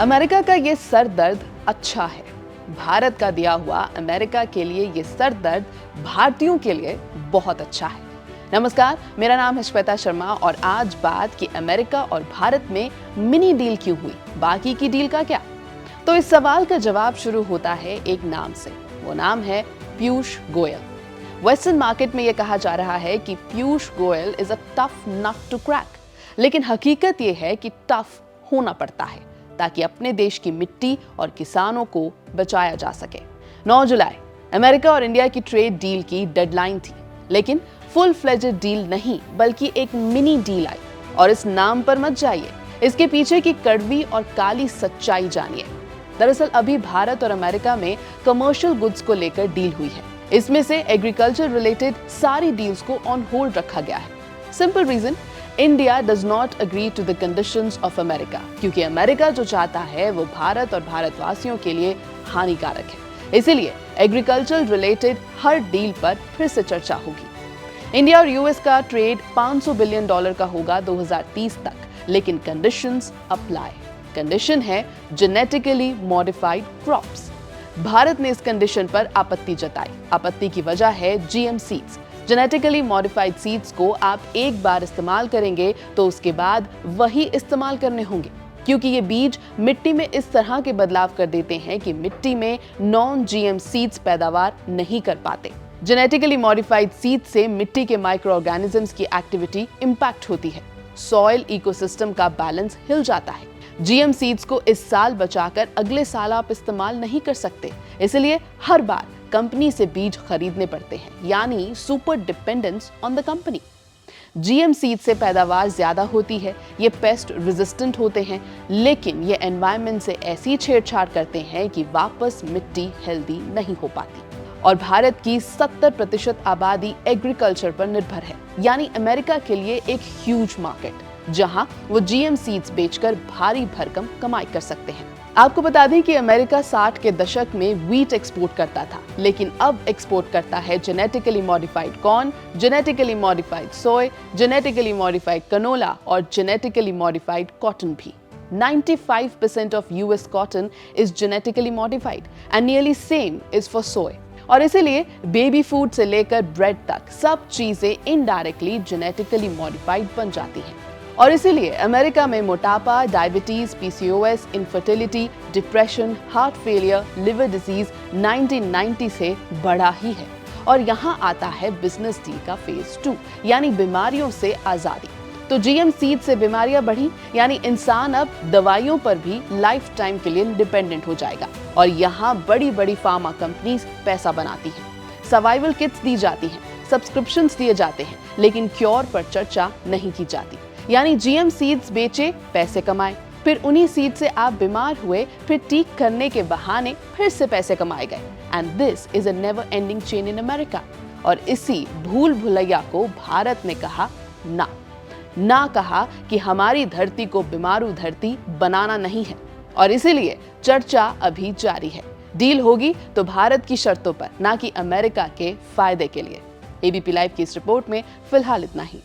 America का ये sir दर्द अच्छा है। भारत का दिया हुआ अमेरिका के लिए ये सर दर्द भारतीयों के लिए बहुत अच्छा है। नमस्कार, मेरा नाम है श्वेता शर्मा और आज बात कि अमेरिका और भारत में मिनी डील क्यों हुई, बाकी की डील का क्या। तो इस सवाल का जवाब शुरू होता है एक नाम से। वो नाम है पीयूष गोयल। वेस्टर्न मार्केट में यह कहा जा रहा है कि Piyush Goyal is a tough nut to crack, लेकिन हकीकत यह है कि टफ होना पड़ता है ताकि अपने देश की मिट्टी और किसानों को बचाया जा सके। 9 जुलाई अमेरिका और इंडिया की ट्रेड डील की डेडलाइन थी, लेकिन फुल फ्लेजेड डील नहीं बल्कि एक मिनी डील आई। और इस नाम पर मत जाइए, इसके पीछे की कड़वी और काली सच्चाई जानिए। दरअसल अभी भारत और अमेरिका में कमर्शियल गुड्स को लेकर डील हुई है। इसमें से एग्रीकल्चर रिलेटेड सारी डील्स को ऑन होल्ड रखा गया है। Simple reason, India does not agree to the conditions of America, क्योंकि अमेरिका जो चाहता है वो भारत और भारतवासियों के लिए हानिकारक है। इसीलिए एग्रीकल्चर रिलेटेड हर डील पर फिर से चर्चा होगी। इंडिया और यूएस का ट्रेड $500 बिलियन का होगा 2030 तक, लेकिन कंडीशंस अप्लाई। कंडीशन है जेनेटिकली मॉडिफाइड क्रॉप्स। भारत ने इस कंडीशन पर आपत्ति जताई। आपत्ति की वजह है GM seeds. Genetically modified seeds को आप एक बार इस्तेमाल करेंगे तो उसके बाद वही इस्तेमाल करने होंगे, क्योंकि ये बीज मिट्टी में इस तरह के बदलाव कर देते हैं कि मिट्टी में नॉन जीएम सीड्स पैदावार नहीं कर पाते। जेनेटिकली मॉडिफाइड सीड से मिट्टी के माइक्रो ऑर्गेनिजम्स की एक्टिविटी इंपैक्ट होती है। सॉइल इकोसिस्टम का बैलेंस हिल जाता है। जीएम सीड्स को इस साल बचाकर अगले साल आप इस्तेमाल नहीं कर सकते, इसलिए हर बार कंपनी से बीज खरीदने पड़ते हैं, यानी super dependence on the company. GM seed से पैदावार ज्यादा होती है, ये पेस्ट रेजिस्टेंट होते हैं, लेकिन ये एनवायरनमेंट से ऐसी छेड़छाड़ करते हैं कि वापस मिट्टी हेल्दी नहीं हो पाती। और भारत की 70% आबादी एग्रीकल्चर पर निर्भर है, यानी अमेरिका के लिए एक ह्यूज मार्केट जहां वो जीएम सीड्स बेचकर भारी भरकम कमाई कर सकते हैं। आपको बता दें कि अमेरिका 60 के दशक में व्हीट एक्सपोर्ट करता था, लेकिन अब एक्सपोर्ट करता है genetically modified corn, genetically modified soy, genetically modified canola और जेनेटिकली मॉडिफाइड कॉटन भी। 95% of US cotton is genetically modified and nearly same is for soy. और इसीलिए बेबी फूड से लेकर ब्रेड तक सब चीजें इनडायरेक्टली जेनेटिकली मॉडिफाइड बन जाती हैं। और इसीलिए अमेरिका में मोटापा, diabetes, PCOS, infertility, depression, heart failure, liver disease 1990 से बढ़ा ही है। और यहाँ आता है बिजनेस डील का फेज 2, यानी बीमारियों से आजादी। तो जीएम सीड से बीमारियां बढ़ी, यानी इंसान अब दवाइयों पर भी लाइफ टाइम के लिए डिपेंडेंट हो जाएगा। और यहाँ बड़ी बड़ी फार्मा कंपनीज पैसा बनाती हैं। सर्वाइवल किट्स दी जाती हैं, सब्सक्रिप्शंस दिए जाते हैं, लेकिन क्योर पर चर्चा नहीं की जाती। यानी जीएम सीड्स बेचे, पैसे कमाए, फिर उन्हीं सीड से आप बीमार हुए, फिर ठीक करने के बहाने फिर से पैसे कमाए गए। And this is a never ending chain in America. और इसी भूल भुलैया को भारत ने कहा ना कहा कि हमारी धरती को बीमारू धरती बनाना नहीं है। और इसीलिए चर्चा अभी जारी है। डील होगी तो भारत की शर्तों पर, ना कि अमेरिका के फायदे के लिए। एबीपी लाइव की इस रिपोर्ट में फिलहाल इतना ही।